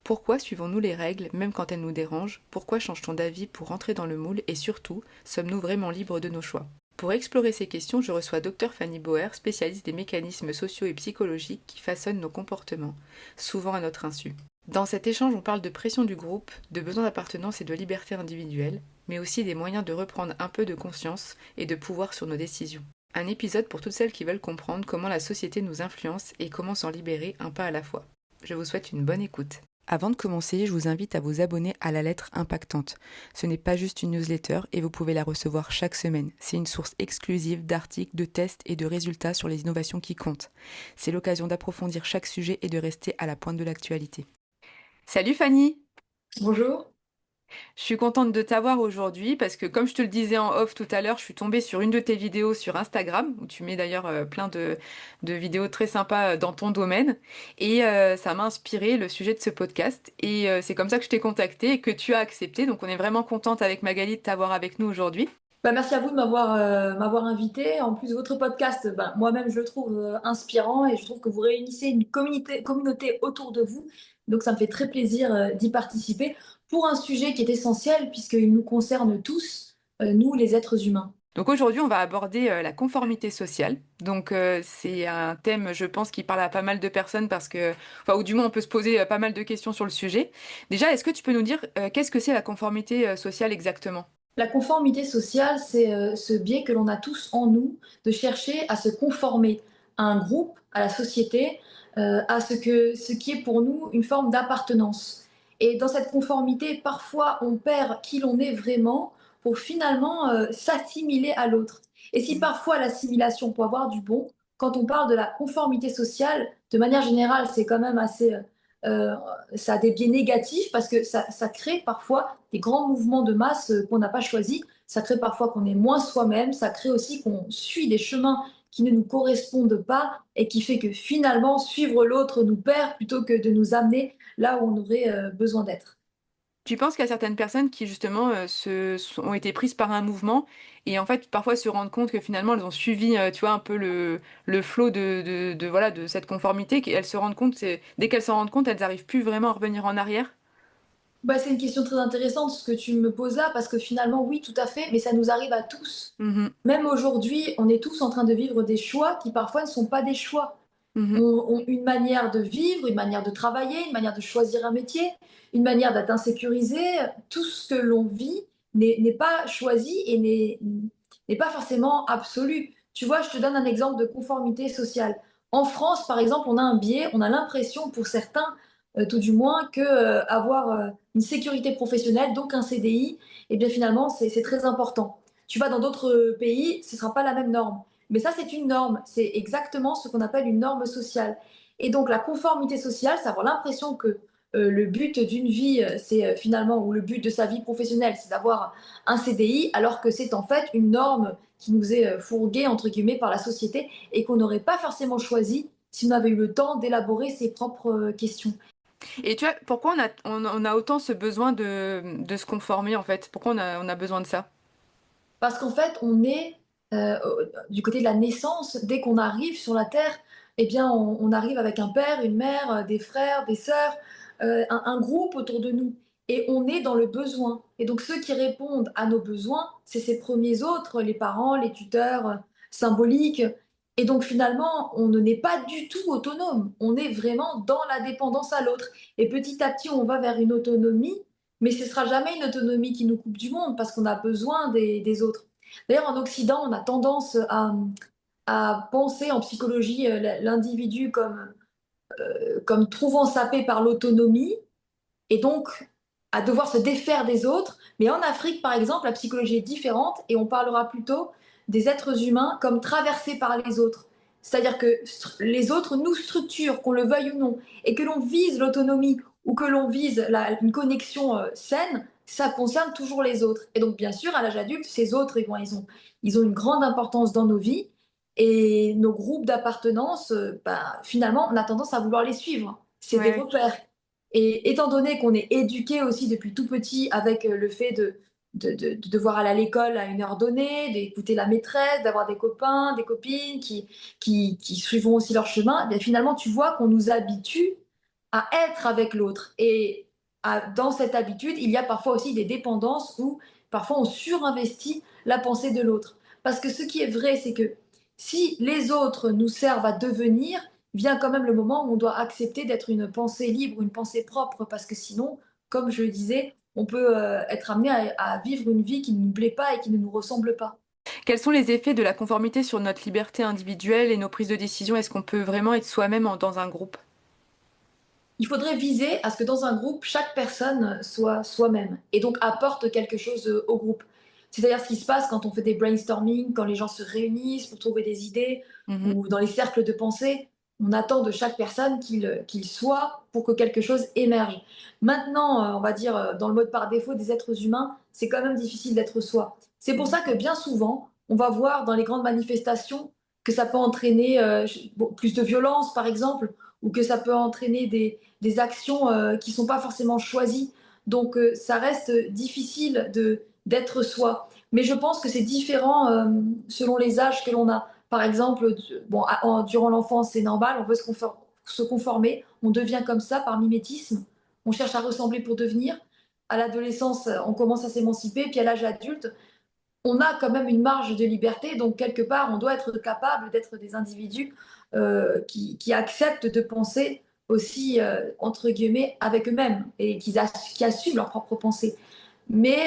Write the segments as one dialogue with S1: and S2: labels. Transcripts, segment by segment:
S1: Pourquoi suivons-nous les règles, même quand elles nous dérangent? Pourquoi change-t-on d'avis pour rentrer dans le moule? Et surtout, sommes-nous vraiment libres de nos choix? Pour explorer ces questions, je reçois Dr Fanny Bauer, spécialiste des mécanismes sociaux et psychologiques qui façonnent nos comportements, souvent à notre insu. Dans cet échange, on parle de pression du groupe, de besoin d'appartenance et de liberté individuelle, mais aussi des moyens de reprendre un peu de conscience et de pouvoir sur nos décisions. Un épisode pour toutes celles qui veulent comprendre comment la société nous influence et comment s'en libérer un pas à la fois. Je vous souhaite une bonne écoute. Avant de commencer, je vous invite à vous abonner à la lettre impactante. Ce n'est pas juste une newsletter et vous pouvez la recevoir chaque semaine. C'est une source exclusive d'articles, de tests et de résultats sur les innovations qui comptent. C'est l'occasion d'approfondir chaque sujet et de rester à la pointe de l'actualité. Salut Fanny!
S2: Bonjour.
S1: Je suis contente de t'avoir aujourd'hui parce que comme je te le disais en off tout à l'heure, je suis tombée sur une de tes vidéos sur Instagram, où tu mets d'ailleurs plein de vidéos très sympas dans ton domaine. Et ça m'a inspiré le sujet de ce podcast. Et c'est comme ça que je t'ai contactée et que tu as accepté. Donc on est vraiment contente avec Magali de t'avoir avec nous aujourd'hui.
S2: Merci à vous de m'avoir invité. En plus, votre podcast, moi-même, je le trouve inspirant et je trouve que vous réunissez une communauté autour de vous. Donc, ça me fait très plaisir d'y participer pour un sujet qui est essentiel puisqu'il nous concerne tous, nous, les êtres humains.
S1: Donc aujourd'hui, on va aborder la conformité sociale. Donc c'est un thème, je pense, qui parle à pas mal de personnes parce que, enfin, ou du moins, on peut se poser pas mal de questions sur le sujet. Déjà, est-ce que tu peux nous dire qu'est-ce que c'est la conformité sociale exactement?
S2: La conformité sociale, c'est ce biais que l'on a tous en nous de chercher à se conformer à un groupe, à la société, à ce qui est pour nous une forme d'appartenance. Et dans cette conformité, parfois, on perd qui l'on est vraiment pour finalement s'assimiler à l'autre. Et si parfois l'assimilation peut avoir du bon, quand on parle de la conformité sociale, de manière générale, c'est quand même assez euh, ça a des biais négatifs parce que ça crée parfois des grands mouvements de masse qu'on n'a pas choisis. Ça crée parfois qu'on est moins soi-même. Ça crée aussi qu'on suit des chemins qui ne nous correspondent pas et qui fait que finalement, suivre l'autre nous perd plutôt que de nous amener là où on aurait besoin d'être.
S1: Tu penses qu'il y a certaines personnes qui justement ont été prises par un mouvement et en fait parfois se rendent compte que finalement elles ont suivi, tu vois, un peu le flot voilà, de cette conformité, qu'elles se rendent compte, dès qu'elles s'en rendent compte, elles n'arrivent plus vraiment à revenir en arrière?
S2: C'est une question très intéressante ce que tu me poses là, parce que finalement, oui, tout à fait, mais ça nous arrive à tous.
S1: Mhm,
S2: Même aujourd'hui, on est tous en train de vivre des choix qui parfois ne sont pas des choix.
S1: mhm.
S2: Ont une manière de vivre, une manière de travailler, une manière de choisir un métier, une manière d'être insécurisé. Tout ce que l'on vit n'est pas choisi et n'est pas forcément absolu. Tu vois, je te donne un exemple de conformité sociale. En France, par exemple, on a un biais, on a l'impression pour certains, tout du moins, que avoir une sécurité professionnelle, donc un CDI, et bien finalement, c'est très important. Tu vas dans d'autres pays, ce ne sera pas la même norme. Mais ça, c'est une norme. C'est exactement ce qu'on appelle une norme sociale. Et donc, la conformité sociale, c'est avoir l'impression que le but d'une vie, c'est finalement, ou le but de sa vie professionnelle, c'est d'avoir un CDI, alors que c'est en fait une norme qui nous est fourguée, entre guillemets, par la société et qu'on n'aurait pas forcément choisi si on avait eu le temps d'élaborer ses propres questions.
S1: Et tu vois, pourquoi on a autant ce besoin de se conformer en fait? Pourquoi on a besoin de ça?
S2: Parce qu'en fait, on est du côté de la naissance, dès qu'on arrive sur la Terre, eh bien, on arrive avec un père, une mère, des frères, des sœurs, un groupe autour de nous. Et on est dans le besoin. Et donc, ceux qui répondent à nos besoins, c'est ces premiers autres, les parents, les tuteurs symboliques. Et donc, finalement, on ne n'est pas du tout autonome. On est vraiment dans la dépendance à l'autre. Et petit à petit, on va vers une autonomie, mais ce sera jamais une autonomie qui nous coupe du monde parce qu'on a besoin des autres. D'ailleurs, en Occident, on a tendance à penser en psychologie l'individu comme trouvant sa paix par l'autonomie et donc à devoir se défaire des autres. Mais en Afrique, par exemple, la psychologie est différente et on parlera plutôt des êtres humains comme traversés par les autres. C'est-à-dire que les autres nous structurent, qu'on le veuille ou non, et que l'on vise l'autonomie ou que l'on vise une connexion saine, ça concerne toujours les autres. Et donc, bien sûr, à l'âge adulte, ces autres, ils ont une grande importance dans nos vies. Et nos groupes d'appartenance, finalement, on a tendance à vouloir les suivre. C'est des
S1: Ouais.
S2: repères. Et étant donné qu'on est éduqué aussi depuis tout petit avec le fait de devoir aller à l'école à une heure donnée, d'écouter la maîtresse, d'avoir des copains, des copines qui suivront aussi leur chemin, eh bien finalement, tu vois qu'on nous habitue à être avec l'autre. Et dans cette habitude, il y a parfois aussi des dépendances où parfois on surinvestit la pensée de l'autre. Parce que ce qui est vrai, c'est que si les autres nous servent à devenir, vient quand même le moment où on doit accepter d'être une pensée libre, une pensée propre, parce que sinon, comme je le disais, on peut être amené à vivre une vie qui ne nous plaît pas et qui ne nous ressemble pas.
S1: Quels sont les effets de la conformité sur notre liberté individuelle et nos prises de décision? Est-ce qu'on peut vraiment être soi-même dans un groupe?
S2: Il faudrait viser à ce que dans un groupe, chaque personne soit soi-même et donc apporte quelque chose au groupe. C'est-à-dire ce qui se passe quand on fait des brainstorming, quand les gens se réunissent pour trouver des idées
S1: Mhm.
S2: ou dans les cercles de pensée, on attend de chaque personne qu'il soit pour que quelque chose émerge. Maintenant, on va dire dans le mode par défaut des êtres humains, c'est quand même difficile d'être soi. C'est pour ça que
S1: D'accord.
S2: bien souvent, on va voir dans les grandes manifestations que ça peut entraîner plus de violence, par exemple, ou que ça peut entraîner des actions qui ne sont pas forcément choisies. Donc ça reste difficile d'être soi. Mais je pense que c'est différent selon les âges que l'on a. Par exemple, bon, durant l'enfance, c'est normal, on veut se conformer, on devient comme ça par mimétisme, on cherche à ressembler pour devenir. À l'adolescence, on commence à s'émanciper, puis à l'âge adulte, on a quand même une marge de liberté, donc quelque part, on doit être capable d'être des individus qui acceptent de penser aussi, entre guillemets, avec eux-mêmes et qui assument leurs propres pensées. Mais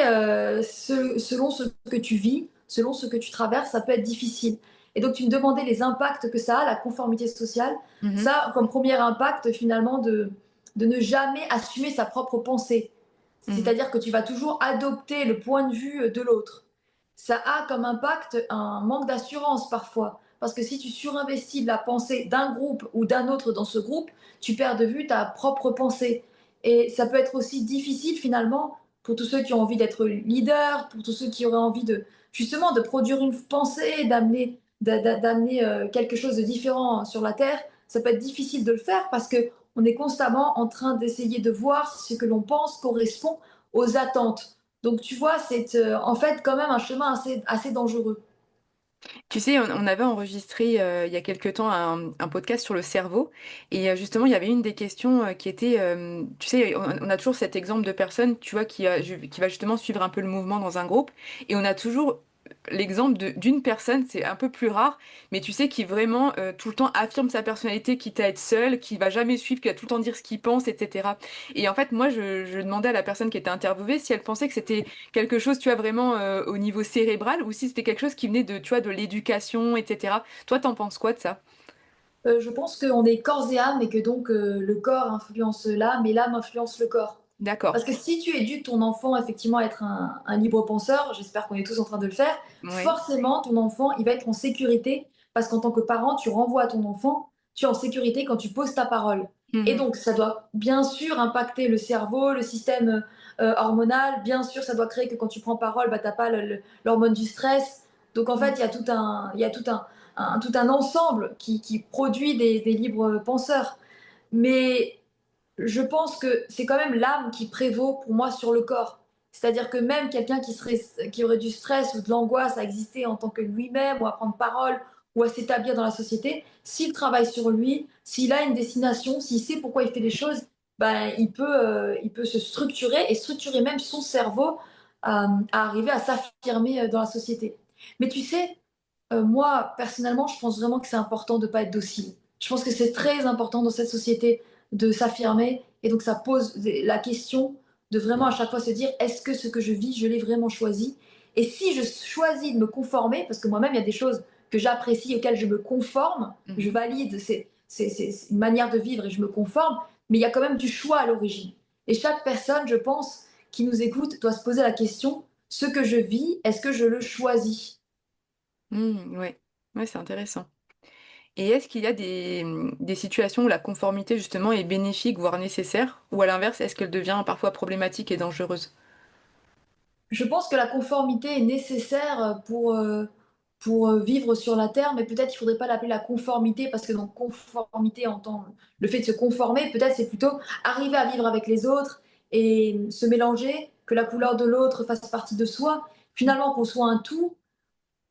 S2: selon ce que tu vis, selon ce que tu traverses, ça peut être difficile. Et donc, tu me demandais les impacts que ça a, la conformité sociale.
S1: Mhm.
S2: Ça, comme premier impact, finalement, de ne jamais assumer sa propre pensée.
S1: Mhm.
S2: C'est-à-dire que tu vas toujours adopter le point de vue de l'autre. Ça a comme impact un manque d'assurance parfois. Parce que si tu surinvestis de la pensée d'un groupe ou d'un autre dans ce groupe, tu perds de vue ta propre pensée. Et ça peut être aussi difficile finalement pour tous ceux qui ont envie d'être leaders, pour tous ceux qui auraient envie de justement de produire une pensée, d'amener quelque chose de différent sur la Terre. Ça peut être difficile de le faire parce que on est constamment en train d'essayer de voir si ce que l'on pense correspond aux attentes. Donc tu vois, c'est en fait quand même un chemin assez dangereux.
S1: Tu sais, on avait enregistré il y a quelque temps un podcast sur le cerveau et justement il y avait une des questions qui était, tu sais, on a toujours cet exemple de personne, tu vois, qui va justement suivre un peu le mouvement dans un groupe et on a toujours l'exemple d'une personne, c'est un peu plus rare, mais tu sais, qui vraiment tout le temps affirme sa personnalité, quitte à être seul, qui va jamais suivre, qui va tout le temps dire ce qu'il pense, etc. Et en fait, moi, je demandais à la personne qui était interviewée si elle pensait que c'était quelque chose, tu vois, vraiment au niveau cérébral, ou si c'était quelque chose qui venait de, tu vois, de l'éducation, etc. Toi, t'en penses quoi de ça?
S2: Je pense qu'on est corps et âme et que donc le corps influence l'âme et l'âme influence le corps.
S1: D'accord.
S2: Parce que si tu éduques ton enfant effectivement à être un libre penseur, j'espère qu'on est tous en train de le faire,
S1: Oui.
S2: forcément ton enfant il va être en sécurité parce qu'en tant que parent tu renvoies à ton enfant, tu es en sécurité quand tu poses ta parole. Et
S1: Mhm.
S2: donc ça doit bien sûr impacter le cerveau, le système hormonal, bien sûr ça doit créer que quand tu prends parole, bah, tu n'as pas l'hormone du stress. Donc en fait
S1: Mhm.
S2: il y a tout un ensemble qui produit des libres penseurs. Mais je pense que c'est quand même l'âme qui prévaut pour moi sur le corps. C'est-à-dire que même quelqu'un qui aurait du stress ou de l'angoisse à exister en tant que lui-même ou à prendre parole ou à s'établir dans la société, s'il travaille sur lui, s'il a une destination, s'il sait pourquoi il fait les choses, ben, il peut se structurer et structurer même son cerveau à arriver à s'affirmer dans la société. Mais tu sais, moi, personnellement, je pense vraiment que c'est important de ne pas être docile. Je pense que c'est très important dans cette société de s'affirmer. Et donc, ça pose la question de vraiment à chaque fois se dire, est-ce que ce que je vis, je l'ai vraiment choisi? Et si je choisis de me conformer, parce que moi-même, il y a des choses que j'apprécie, auxquelles je me conforme, je
S1: Mhm.
S2: valide, c'est une manière de vivre et je me conforme, mais il y a quand même du choix à l'origine. Et chaque personne, je pense, qui nous écoute, doit se poser la question, ce que je vis, est-ce que je le choisis?
S1: Mhm. Ouais. Ouais, c'est intéressant. Et est-ce qu'il y a des situations où la conformité, justement, est bénéfique, voire nécessaire, ou à l'inverse, est-ce qu'elle devient parfois problématique et dangereuse?
S2: Je pense que la conformité est nécessaire pour vivre sur la terre, mais peut-être il faudrait pas l'appeler la conformité parce que dans conformité entend le fait de se conformer, peut-être c'est plutôt arriver à vivre avec les autres et se mélanger que la couleur de l'autre fasse partie de soi, finalement qu'on soit un tout.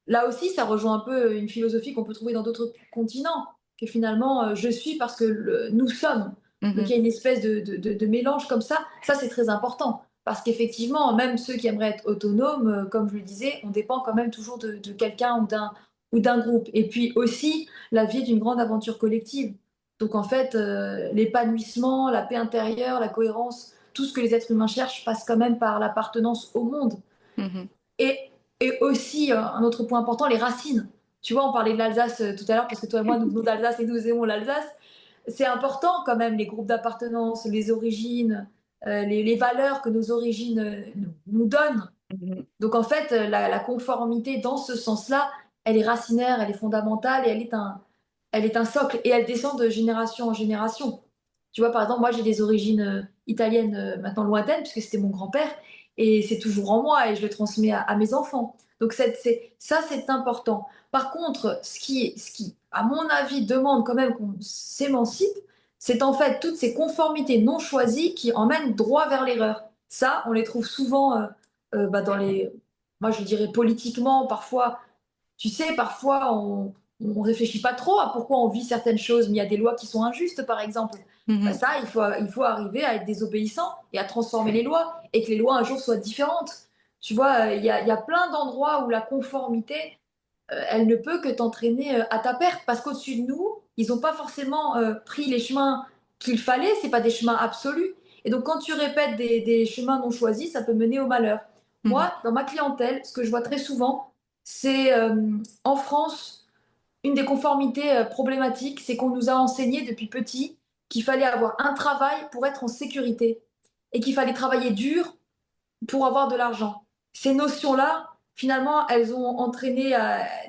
S2: Là aussi, ça rejoint un peu une philosophie qu'on peut trouver dans d'autres continents, que finalement, je suis parce que nous sommes. Donc il
S1: Mhm.
S2: y a une espèce de mélange comme ça. Ça, c'est très important. Parce qu'effectivement, même ceux qui aimeraient être autonomes, comme je le disais, on dépend quand même toujours de quelqu'un ou d'un groupe. Et puis aussi, la vie est une grande aventure collective. Donc en fait, l'épanouissement, la paix intérieure, la cohérence, tout ce que les êtres humains cherchent passe quand même par l'appartenance au monde.
S1: Mhm.
S2: Et, et aussi, un autre point important, les racines. Tu vois, on parlait de l'Alsace tout à l'heure, parce que toi et moi, nous venons d'Alsace et nous aimons l'Alsace. C'est important quand même, les groupes d'appartenance, les origines, les valeurs que nos origines nous donnent.
S1: Mhm.
S2: Donc en fait, la conformité dans ce sens-là, elle est racinaire, elle est fondamentale et elle est un socle et elle descend de génération en génération. Tu vois, par exemple, moi j'ai des origines italiennes maintenant lointaines, puisque c'était mon grand-père, et c'est toujours en moi et je le transmets à mes enfants. Donc ça, c'est important. Par contre, ce qui, à mon avis, demande quand même qu'on s'émancipe, c'est en fait toutes ces conformités non choisies qui emmènent droit vers l'erreur. Ça, on les trouve souvent dans les, moi je dirais politiquement, parfois tu sais, parfois, on réfléchit pas trop à pourquoi on vit certaines choses, mais il y a des lois qui sont injustes, par exemple. Bah
S1: Mhm.
S2: ça, il faut arriver à être désobéissant et à transformer les lois, et que les lois un jour soient différentes. Tu vois, il y a plein d'endroits où la conformité, elle ne peut que t'entraîner à ta perte, parce qu'au-dessus de nous, ils n'ont pas forcément pris les chemins qu'il fallait, c'est pas des chemins absolus. Et donc, quand tu répètes des chemins non choisis, ça peut mener au malheur.
S1: Mhm.
S2: Moi, dans ma clientèle, ce que je vois très souvent, c'est en France, une des conformités problématiques, c'est qu'on nous a enseigné depuis petit qu'il fallait avoir un travail pour être en sécurité et qu'il fallait travailler dur pour avoir de l'argent. Ces notions-là, finalement, elles ont entraîné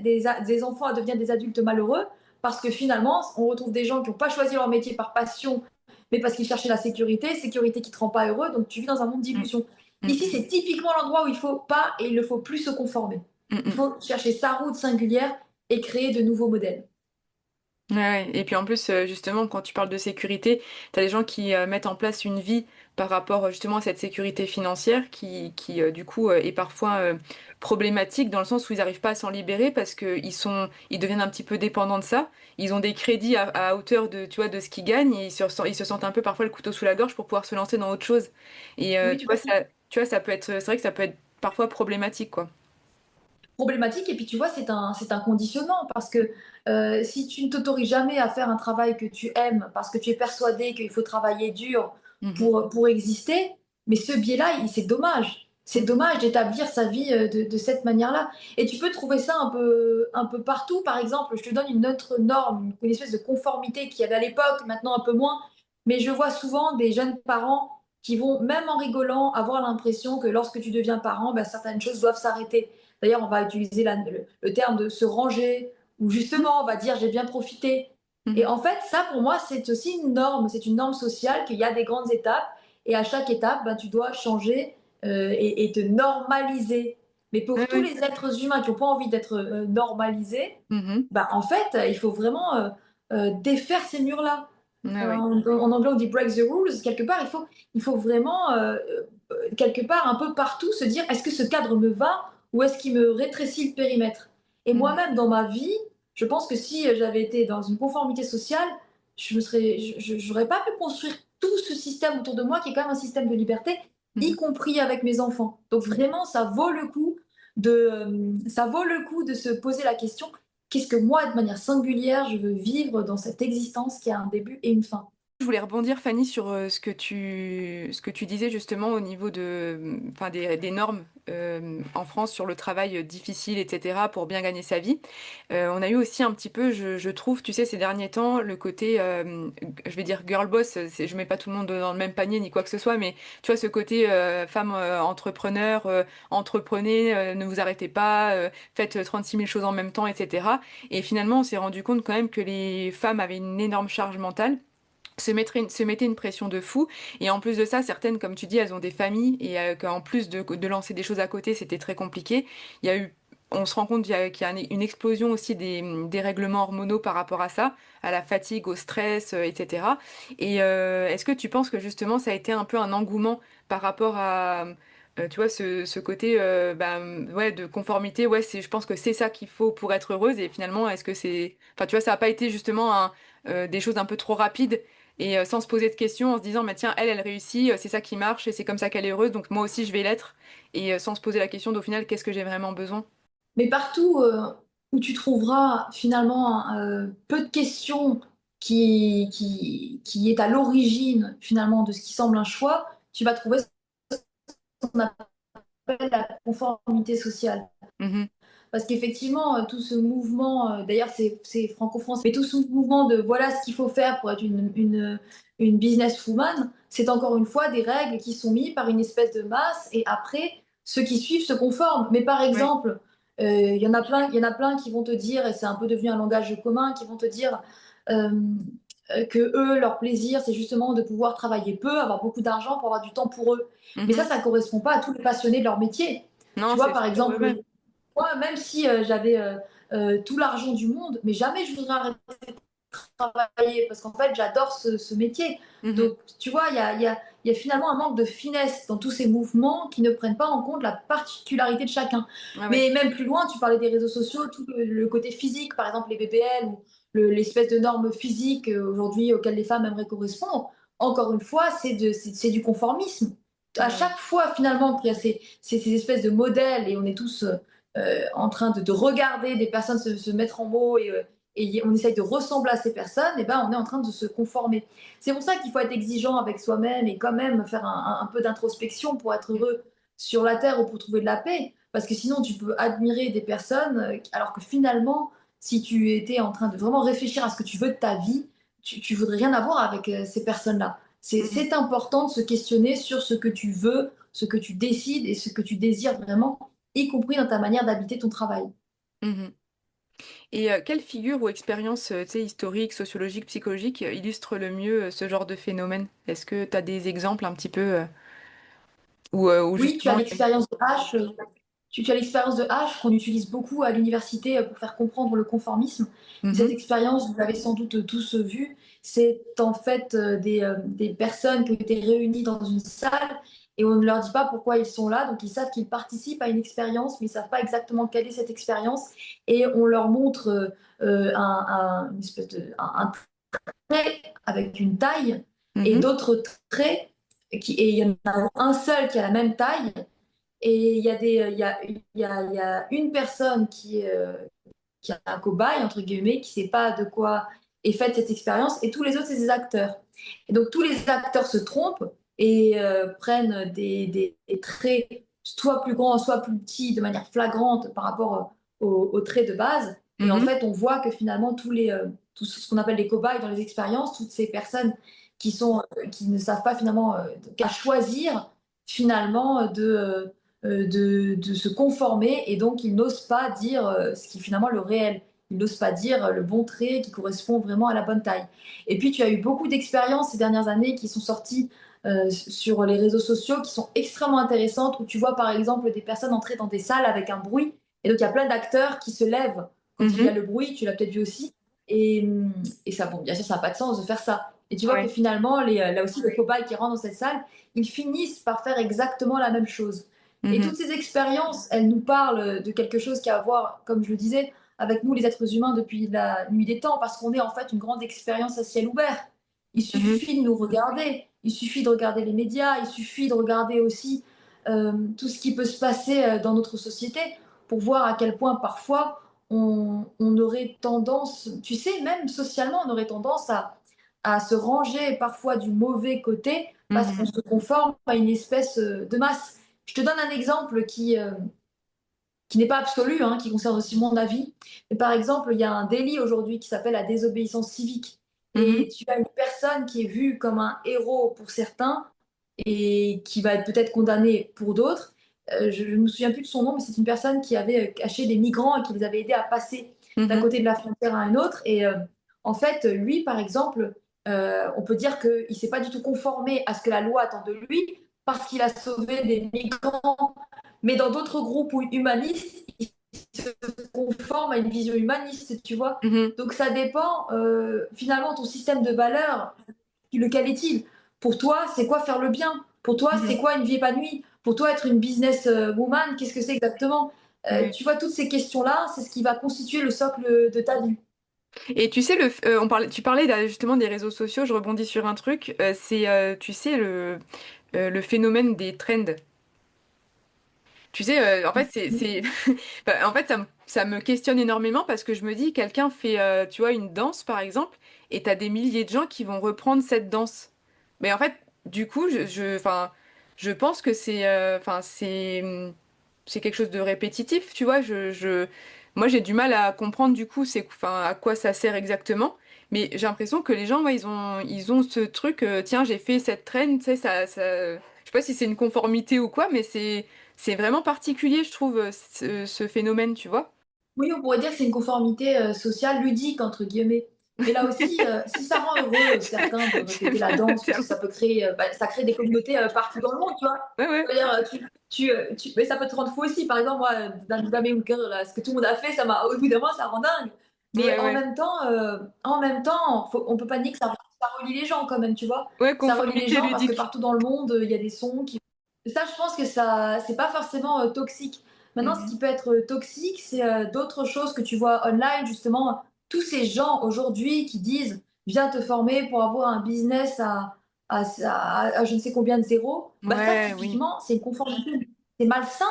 S2: des enfants à devenir des adultes malheureux parce que finalement, on retrouve des gens qui n'ont pas choisi leur métier par passion, mais parce qu'ils cherchaient la sécurité, sécurité qui ne te rend pas heureux, donc tu vis dans un monde
S1: Mhm.
S2: d'illusions. Ici,
S1: Mhm.
S2: c'est typiquement l'endroit où il ne faut pas et il ne faut plus se conformer. Il
S1: Mhm.
S2: faut chercher sa route singulière et créer de nouveaux modèles.
S1: Ouais, ouais. Et puis en plus, justement, quand tu parles de sécurité, t'as des gens qui mettent en place une vie par rapport justement à cette sécurité financière qui du coup, est parfois problématique dans le sens où ils n'arrivent pas à s'en libérer parce ils deviennent un petit peu dépendants de ça. Ils ont des crédits à hauteur de, tu vois, de ce qu'ils gagnent et ils se sentent un peu parfois le couteau sous la gorge pour pouvoir se lancer dans autre chose. Et
S2: Oui, tout à fait.
S1: tu vois, ça peut être, c'est vrai que ça peut être parfois problématique, quoi.
S2: Problématique et puis tu vois, c'est un conditionnement parce que si tu ne t'autorises jamais à faire un travail que tu aimes parce que tu es persuadé qu'il faut travailler dur
S1: Mhm.
S2: pour exister, mais ce biais-là, c'est dommage. C'est
S1: Mhm.
S2: dommage d'établir sa vie de cette manière-là. Et tu peux trouver ça un peu partout. Par exemple, je te donne une autre norme, une espèce de conformité qu'il y avait à l'époque, maintenant un peu moins. Mais je vois souvent des jeunes parents qui vont, même en rigolant, avoir l'impression que lorsque tu deviens parent, ben, certaines choses doivent s'arrêter. D'ailleurs, on va utiliser le terme de se ranger, ou justement, on va dire j'ai bien profité. Et
S1: Mhm.
S2: en fait, ça, pour moi, c'est aussi une norme. C'est une norme sociale qu'il y a des grandes étapes. Et à chaque étape, ben, tu dois changer et te normaliser. Mais
S1: Ouais,
S2: pour tous
S1: ouais.
S2: les êtres humains qui n'ont pas envie d'être normalisés,
S1: Mhm.
S2: ben, en fait, il faut vraiment défaire ces murs-là.
S1: Ouais, ouais.
S2: En anglais, on dit break the rules. Quelque part, il faut vraiment, quelque part, un peu partout, se dire est-ce que ce cadre me va ou est-ce qu'il me rétrécit le périmètre. Et
S1: Mhm.
S2: moi-même, dans ma vie, je pense que si j'avais été dans une conformité sociale, j'aurais pas pu construire tout ce système autour de moi qui est quand même un système de liberté, y
S1: Mhm.
S2: compris avec mes enfants. Donc vraiment, ça vaut le coup de se poser la question qu'est-ce que moi, de manière singulière, je veux vivre dans cette existence qui a un début et une fin.
S1: Je voulais rebondir, Fanny, sur ce que tu disais justement au niveau enfin, des normes en France sur le travail difficile, etc., pour bien gagner sa vie. On a eu aussi un petit peu, je trouve, tu sais, ces derniers temps, le côté, je vais dire girl boss, je mets pas tout le monde dans le même panier ni quoi que ce soit, mais tu vois, ce côté femme entrepreneur, entreprenez, ne vous arrêtez pas, faites 36 000 choses en même temps, etc. Et finalement, on s'est rendu compte quand même que les femmes avaient une énorme charge mentale se mettaient une pression de fou. Et en plus de ça, certaines, comme tu dis, elles ont des familles et qu'en plus de lancer des choses à côté, c'était très compliqué. Il y a eu, on se rend compte qu'il y a une explosion aussi des règlements hormonaux par rapport à ça, à la fatigue, au stress, etc. Et est-ce que tu penses que justement ça a été un peu un engouement par rapport Tu vois, ce côté ouais, de conformité, ouais, je pense que c'est ça qu'il faut pour être heureuse. Et finalement, est-ce que c'est... Enfin, tu vois, ça n'a pas été justement des choses un peu trop rapides et sans se poser de questions, en se disant, mais tiens, elle réussit, c'est ça qui marche et c'est comme ça qu'elle est heureuse, donc moi aussi je vais l'être. Et sans se poser la question d'au final, qu'est-ce que j'ai vraiment besoin?
S2: Mais partout où tu trouveras finalement peu de questions qui est à l'origine finalement de ce qui semble un choix, tu vas trouver ce qu'on appelle la conformité sociale.
S1: Mhm,
S2: Parce qu'effectivement, tout ce mouvement, d'ailleurs c'est franco-français, mais tout ce mouvement de voilà ce qu'il faut faire pour être une businesswoman, c'est encore une fois des règles qui sont mises par une espèce de masse et après, ceux qui suivent se conforment. Mais par
S1: ouais.
S2: exemple, il y en a plein qui vont te dire, et c'est un peu devenu un langage commun, qui vont te dire euh, que eux, leur plaisir, c'est justement de pouvoir travailler peu, avoir beaucoup d'argent pour avoir du temps pour eux. Mais
S1: Mhm.
S2: ça ne correspond pas à tous les passionnés de leur métier.
S1: Non,
S2: Tu vois,
S1: c'est
S2: par
S1: sûr, ouais,
S2: exemple,
S1: ouais.
S2: moi, même si j'avais tout l'argent du monde, mais jamais je voudrais arrêter de travailler parce qu'en fait, j'adore ce métier.
S1: Mhm.
S2: Donc, tu vois, il y a finalement un manque de finesse dans tous ces mouvements qui ne prennent pas en compte la particularité de chacun.
S1: Ah ouais.
S2: Mais même plus loin, tu parlais des réseaux sociaux, tout le côté physique, par exemple les BBL ou l'espèce de normes physiques aujourd'hui auxquelles les femmes aimeraient correspondre. Encore une fois, c'est du conformisme. À
S1: Ouais, ouais.
S2: chaque fois, finalement, qu'il y a ces espèces de modèles et on est tous en train de regarder des personnes se mettre en mots et on essaye de ressembler à ces personnes, et ben on est en train de se conformer. C'est pour ça qu'il faut être exigeant avec soi-même et quand même faire un peu d'introspection pour être heureux sur la terre ou pour trouver de la paix. Parce que sinon, tu peux admirer des personnes, alors que finalement, si tu étais en train de vraiment réfléchir à ce que tu veux de ta vie, tu voudrais rien avoir avec ces personnes-là.
S1: Mhm.
S2: C'est important de se questionner sur ce que tu veux, ce que tu décides et ce que tu désires vraiment, y compris dans ta manière d'habiter ton travail.
S1: Mhm. Et quelle figure ou expérience, tu sais, historique, sociologique, psychologique, illustre le mieux ce genre de phénomène? Est-ce que tu as des exemples un petit peu où
S2: Oui, tu as
S1: justement...
S2: l'expérience de H. Tu as l'expérience de H qu'on utilise beaucoup à l'université pour faire comprendre le conformisme. Et cette
S1: Mhm,
S2: expérience, vous l'avez sans doute tous vu, c'est en fait des personnes qui ont été réunies dans une salle et on ne leur dit pas pourquoi ils sont là. Donc ils savent qu'ils participent à une expérience, mais ils ne savent pas exactement quelle est cette expérience. Et on leur montre une espèce un trait avec une taille et
S1: mhm,
S2: d'autres traits. Et il y en a un seul qui a la même taille et il y a une personne qui est un cobaye, entre guillemets, qui ne sait pas de quoi est faite cette expérience, et tous les autres, c'est des acteurs. Et donc, tous les acteurs se trompent et prennent des traits soit plus grands, soit plus petits, de manière flagrante par rapport aux traits de base. Et en
S1: mhm,
S2: fait, on voit que finalement, tout ce qu'on appelle les cobayes dans les expériences, toutes ces personnes qui ne savent pas finalement qu'à choisir finalement de se conformer et donc ils n'osent pas dire ce qui est finalement le réel. Ils n'osent pas dire le bon trait qui correspond vraiment à la bonne taille. Et puis tu as eu beaucoup d'expériences ces dernières années qui sont sorties sur les réseaux sociaux qui sont extrêmement intéressantes où tu vois par exemple des personnes entrer dans des salles avec un bruit et donc il y a plein d'acteurs qui se lèvent quand il y a
S1: mhm.
S2: le bruit, tu l'as peut-être vu aussi. Et, et ça, bon, bien sûr, ça n'a pas de sens de faire ça. Et tu vois que
S1: Ouais.
S2: finalement, là aussi, les cobayes qui rentrent dans cette salle, ils finissent par faire exactement la même chose. Et
S1: Mhm,
S2: toutes ces expériences, elles nous parlent de quelque chose qui a à voir, comme je le disais, avec nous, les êtres humains, depuis la nuit des temps, parce qu'on est en fait une grande expérience à ciel ouvert. Il
S1: mhm,
S2: suffit de nous regarder, il suffit de regarder les médias, il suffit de regarder aussi tout ce qui peut se passer dans notre société pour voir à quel point parfois on aurait tendance, tu sais, même socialement, on aurait tendance à se ranger parfois du mauvais côté parce qu'on
S1: mhm,
S2: se conforme à une espèce de masse. Je te donne un exemple qui n'est pas absolu, hein, qui concerne aussi mon avis. Mais par exemple, il y a un délit aujourd'hui qui s'appelle la désobéissance civique.
S1: mhm,
S2: Et tu as une personne qui est vue comme un héros pour certains et qui va être peut-être condamnée pour d'autres. Je ne me souviens plus de son nom, mais c'est une personne qui avait caché des migrants et qui les avait aidés à passer d'un
S1: mhm,
S2: côté de la frontière à un autre. Et en fait, lui, par exemple, on peut dire qu'il ne s'est pas du tout conformé à ce que la loi attend de lui parce qu'il a sauvé des migrants mais dans d'autres groupes humanistes, ils se conforment à une vision humaniste, tu vois.
S1: mhm,
S2: Donc ça dépend, finalement, ton système de valeurs, lequel est-il? Pour toi, c'est quoi faire le bien? Pour toi, c'est
S1: mhm,
S2: quoi une vie épanouie? Pour toi, être une business woman, qu'est-ce que c'est exactement?
S1: Ouais.
S2: Tu vois, toutes ces questions-là, c'est ce qui va constituer le socle de ta vie.
S1: Et tu sais, tu parlais là, justement des réseaux sociaux, je rebondis sur un truc, tu sais, le phénomène des trends. Tu sais, en fait, bah, en fait, ça me questionne énormément parce que je me dis, quelqu'un fait, tu vois, une danse, par exemple, et t'as des milliers de gens qui vont reprendre cette danse. Mais en fait, du coup, enfin, je pense que c'est quelque chose de répétitif, tu vois. Moi, j'ai du mal à comprendre, du coup, enfin, à quoi ça sert exactement. Mais j'ai l'impression que les gens, ouais, ils ont ce truc, tiens, j'ai fait cette traîne, tu sais, je sais pas si c'est une conformité ou quoi, mais c'est vraiment particulier, je trouve, ce phénomène, tu vois.
S2: Oui, on pourrait dire que c'est une conformité sociale «ludique» entre guillemets. Mais là aussi, si ça rend heureux certains de
S1: J'aime
S2: répéter la
S1: bien le
S2: danse, parce que
S1: terme.
S2: ça peut créer, ça crée des communautés partout dans le monde, tu vois.
S1: Ouais, ouais,
S2: C'est-à-dire, mais ça peut te rendre fou aussi. Par exemple, moi, dans Damé Hooker, là, ce que tout le monde a fait, au bout d'un moment, ça rend dingue. Mais
S1: ouais, ouais.
S2: en même temps, on peut pas nier que ça relie les gens quand même, tu vois.
S1: Ouais,
S2: Ça relie les
S1: conformité
S2: gens parce que
S1: ludique.
S2: partout dans le monde, il y a des sons qui. Ça, je pense que ça, c'est pas forcément toxique. Maintenant, ce
S1: Mhm.
S2: qui peut être toxique, c'est d'autres choses que tu vois online, justement. Tous ces gens aujourd'hui qui disent viens te former pour avoir un business à je ne sais combien de zéros, bah ça,
S1: Ouais, oui.
S2: typiquement, c'est une conformité. C'est malsain.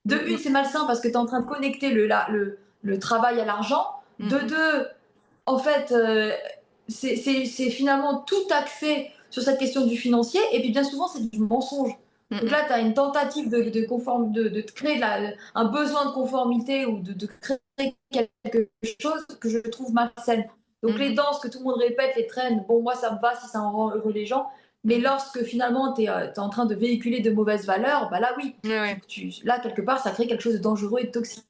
S2: De une,
S1: Mhm,
S2: c'est malsain parce que tu es en train de connecter le travail à l'argent. De
S1: mhm,
S2: deux, en fait, c'est finalement tout axé sur cette question du financier. Et puis bien souvent, c'est du mensonge. Donc
S1: mhm,
S2: là, tu as une tentative de te créer un besoin de conformité ou de créer quelque chose que je trouve malsaine. Donc les
S1: mhm,
S2: danses que tout le monde répète, les traînes, bon, moi, ça me va si ça en rend heureux les gens. Mais
S1: mhm.
S2: lorsque finalement, tu es, en train de véhiculer de mauvaises valeurs, bah là, oui,
S1: Ouais, ouais.
S2: là, quelque part, ça crée quelque chose de dangereux et de toxique.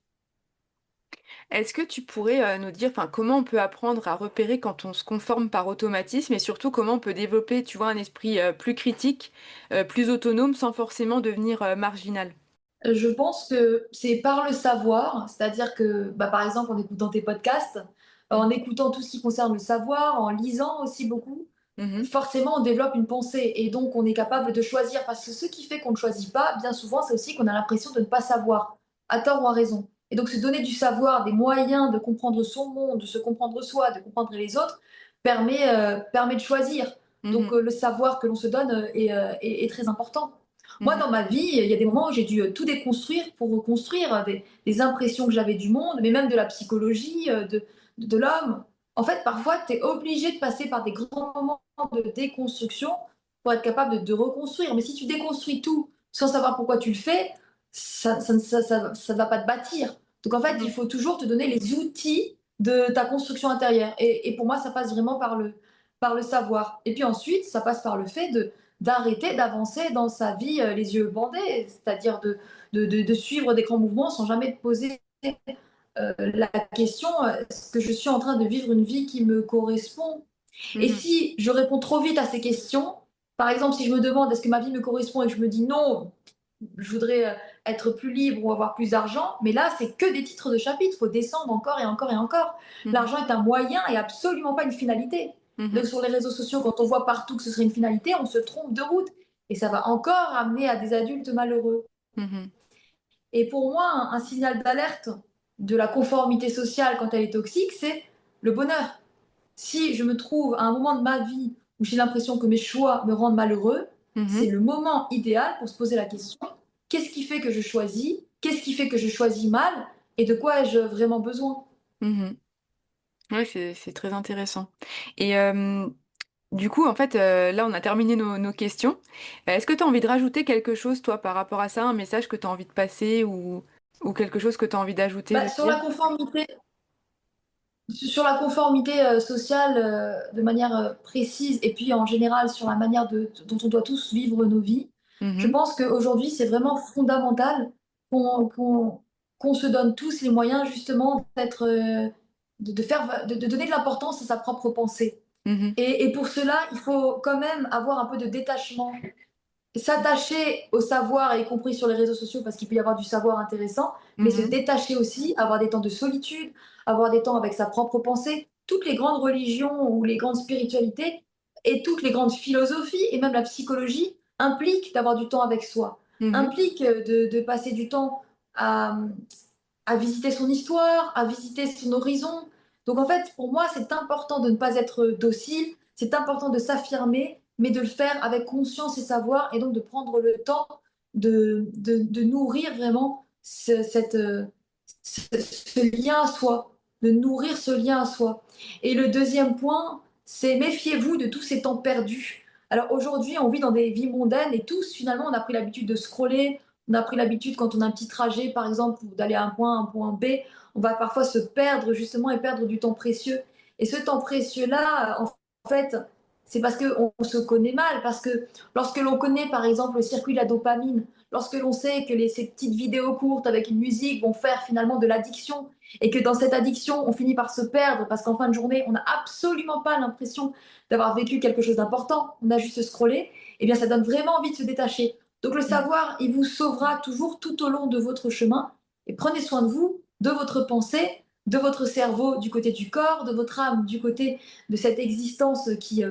S1: Est-ce que tu pourrais nous dire, enfin, comment on peut apprendre à repérer quand on se conforme par automatisme et surtout comment on peut développer, tu vois, un esprit plus critique, plus autonome sans forcément devenir marginal?
S2: Je pense que c'est par le savoir, c'est-à-dire que, bah, par exemple, en écoutant tes podcasts, en
S1: Mhm,
S2: écoutant tout ce qui concerne le savoir, en lisant aussi beaucoup,
S1: mhm,
S2: forcément, on développe une pensée et donc on est capable de choisir. Parce que ce qui fait qu'on ne choisit pas, bien souvent, c'est aussi qu'on a l'impression de ne pas savoir, à tort ou à raison. Et donc, se donner du savoir, des moyens de comprendre son monde, de se comprendre soi, de comprendre les autres, permet de choisir. Donc,
S1: mhm,
S2: le savoir que l'on se donne est très important. Moi,
S1: mhm,
S2: dans ma vie, il y a des moments où j'ai dû tout déconstruire pour reconstruire des impressions que j'avais du monde, mais même de la psychologie, de l'homme. En fait, parfois, tu es obligé de passer par des grands moments de déconstruction pour être capable de reconstruire. Mais si tu déconstruis tout sans savoir pourquoi tu le fais, ça ne va pas te bâtir. Donc, en fait, il
S1: mhm,
S2: faut toujours te donner les outils de ta construction intérieure. Et pour moi, ça passe vraiment par le savoir. Et puis ensuite, ça passe par le fait d'arrêter d'avancer dans sa vie les yeux bandés, c'est-à-dire de suivre des grands mouvements sans jamais te poser la question est-ce que je suis en train de vivre une vie qui me correspond? Et
S1: mhm,
S2: si je réponds trop vite à ces questions, par exemple, si je me demande est-ce que ma vie me correspond et que je me dis non, je voudrais être plus libre ou avoir plus d'argent, mais là, c'est que des titres de chapitre, il faut descendre encore et encore et encore.
S1: mhm,
S2: L'argent est un moyen et absolument pas une finalité. Donc
S1: mhm,
S2: sur les réseaux sociaux, quand on voit partout que ce serait une finalité, on se trompe de route. Et ça va encore amener à des adultes malheureux.
S1: mhm,
S2: Et pour moi, un signal d'alerte de la conformité sociale quand elle est toxique, c'est le bonheur. Si je me trouve à un moment de ma vie où j'ai l'impression que mes choix me rendent malheureux, c'est
S1: mhm,
S2: le moment idéal pour se poser la question, qu'est-ce qui fait que je choisis? Qu'est-ce qui fait que je choisis mal? Et de quoi ai-je vraiment besoin?
S1: mhm. Ouais, c'est très intéressant. Et du coup, en fait, là, on a terminé nos questions. Est-ce que tu as envie de rajouter quelque chose, toi, par rapport à ça, un message que tu as envie de passer ou quelque chose que tu as envie d'ajouter,
S2: Bah,
S1: de dire?
S2: sur la conformité sociale de manière précise et puis en général sur la manière dont on doit tous vivre nos vies, je
S1: Mhm,
S2: pense qu'aujourd'hui c'est vraiment fondamental qu'on qu'on- qu'on se donne tous les moyens justement de donner de l'importance à sa propre pensée.
S1: mhm,
S2: Et pour cela, il faut quand même avoir un peu de détachement, s'attacher au savoir, y compris sur les réseaux sociaux, parce qu'il peut y avoir du savoir intéressant, mais se
S1: mhm,
S2: détacher aussi, avoir des temps de solitude, avoir des temps avec sa propre pensée. Toutes les grandes religions ou les grandes spiritualités et toutes les grandes philosophies et même la psychologie impliquent d'avoir du temps avec soi.
S1: Mmh.
S2: implique de passer du temps à, à visiter son histoire, à visiter son horizon. Donc en fait, pour moi, c'est important de ne pas être docile, c'est important de s'affirmer, mais de le faire avec conscience et savoir, et donc de prendre le temps de nourrir vraiment ce lien à soi, de nourrir ce lien à soi. Et le deuxième point, c'est méfiez-vous de tous ces temps perdus. Alors aujourd'hui, on vit dans des vies mondaines et tous, finalement, on a pris l'habitude de scroller, on a pris l'habitude, quand on a un petit trajet, par exemple, d'aller à un point B, on va parfois se perdre justement et perdre du temps précieux. Et ce temps précieux-là, en fait, c'est parce qu'on se connaît mal. Parce que lorsque l'on connaît, par exemple, le circuit de la dopamine, lorsque l'on sait que ces petites vidéos courtes avec une musique vont faire finalement de l'addiction, et que dans cette addiction, on finit par se perdre parce qu'en fin de journée, on n'a absolument pas l'impression d'avoir vécu quelque chose d'important, on a juste scrollé, eh bien ça donne vraiment envie de se détacher. Donc le
S1: Mmh.
S2: savoir, il vous sauvera toujours tout au long de votre chemin. Et prenez soin de vous, de votre pensée, de votre cerveau du côté du corps, de votre âme du côté de cette existence qui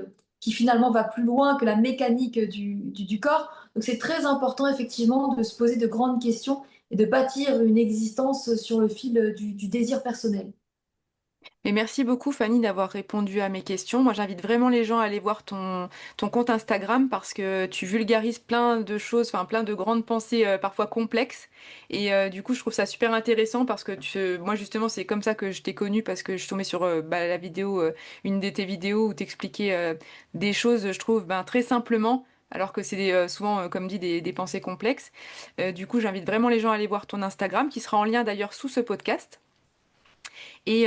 S2: finalement va plus loin que la mécanique du corps. Donc c'est très important effectivement de se poser de grandes questions et de bâtir une existence sur le fil du désir personnel.
S1: Mais merci beaucoup Fanny d'avoir répondu à mes questions. Moi, j'invite vraiment les gens à aller voir ton compte Instagram parce que tu vulgarises plein de choses, enfin plein de grandes pensées parfois complexes. Et du coup, je trouve ça super intéressant parce que moi justement, c'est comme ça que je t'ai connue parce que je suis tombée sur la vidéo, une de tes vidéos où t'expliquais des choses, je trouve, très simplement. Alors que c'est souvent, comme dit, des pensées complexes. Du coup, j'invite vraiment les gens à aller voir ton Instagram, qui sera en lien d'ailleurs sous ce podcast. Et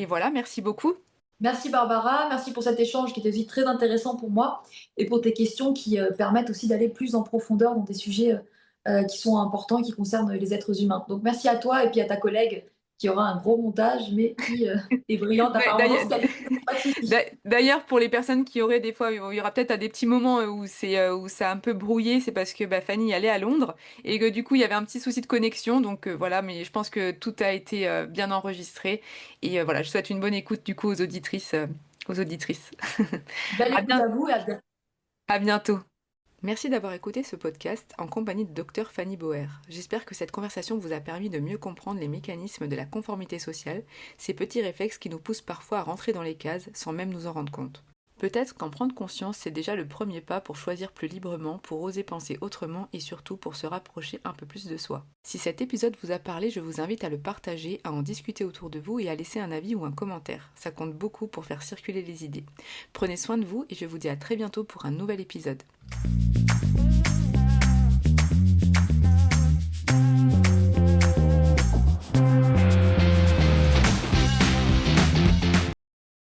S1: voilà, merci beaucoup.
S2: Merci Barbara, merci pour cet échange qui était aussi très intéressant pour moi et pour tes questions qui permettent aussi d'aller plus en profondeur dans des sujets qui sont importants et qui concernent les êtres humains. Donc merci à toi et puis à ta collègue qui aura un gros montage mais qui est brillante
S1: Ouais,
S2: apparemment dans ce qu'elle fait, donc pas de souci.
S1: D'ailleurs, pour les personnes qui auraient des fois, il y aura peut-être à des petits moments où ça a un peu brouillé, c'est parce que Fanny allait à Londres et que du coup il y avait un petit souci de connexion. Donc voilà, mais je pense que tout a été bien enregistré et voilà, je souhaite une bonne écoute du coup aux auditrices, aux auditrices.
S2: Belle
S1: À
S2: écoute
S1: bien-
S2: à vous et à bientôt.
S1: à bientôt. Merci d'avoir écouté ce podcast en compagnie de Dr Fanny Boer. J'espère que cette conversation vous a permis de mieux comprendre les mécanismes de la conformité sociale, ces petits réflexes qui nous poussent parfois à rentrer dans les cases sans même nous en rendre compte. Peut-être qu'en prendre conscience, c'est déjà le premier pas pour choisir plus librement, pour oser penser autrement et surtout pour se rapprocher un peu plus de soi. Si cet épisode vous a parlé, je vous invite à le partager, à en discuter autour de vous et à laisser un avis ou un commentaire. Ça compte beaucoup pour faire circuler les idées. Prenez soin de vous et je vous dis à très bientôt pour un nouvel épisode.